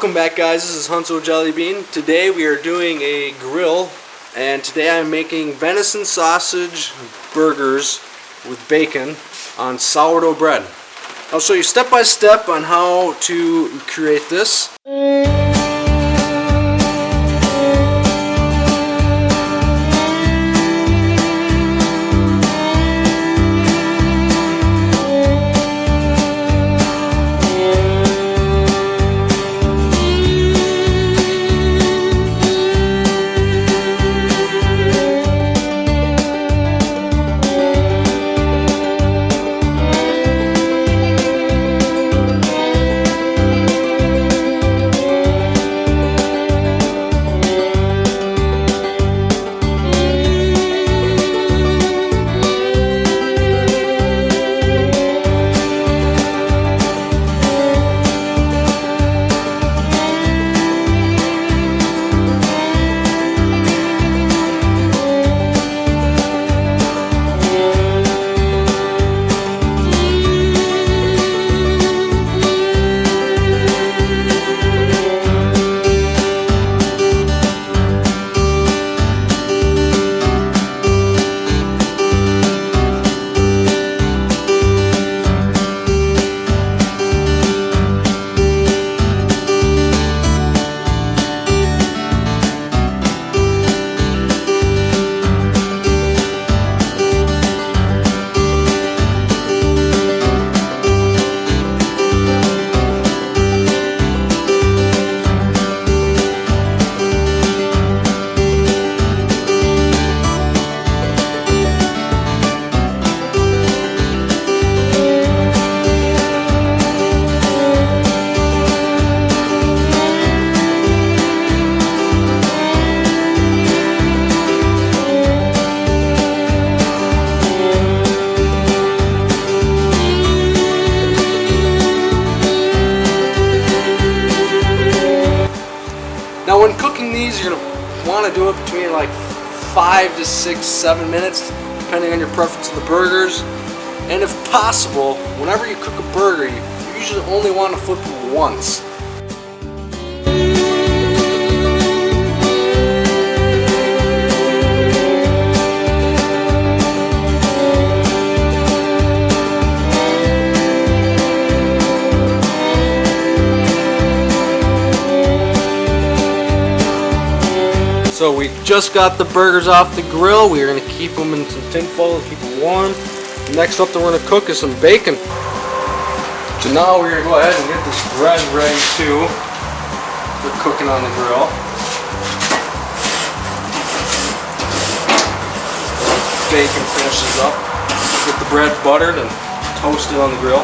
Welcome back, guys. This is Huncho Jelly Bean. Today we are doing a grill, and today I'm making venison sausage burgers with bacon on sourdough bread. I'll show you step by step on how to create this. Now when cooking these, you're going to want to do it between like 5 to 6, 7 minutes, depending on your preference of the burgers. And if possible, whenever you cook a burger, you usually only want to flip it once. So we just got the burgers off the grill. We're going to keep them in some tin foil to keep them warm. Next up that we're going to cook is some bacon. So now we're going to go ahead and get this bread ready too for cooking on the grill. Bacon finishes up. Get the bread buttered and toasted on the grill.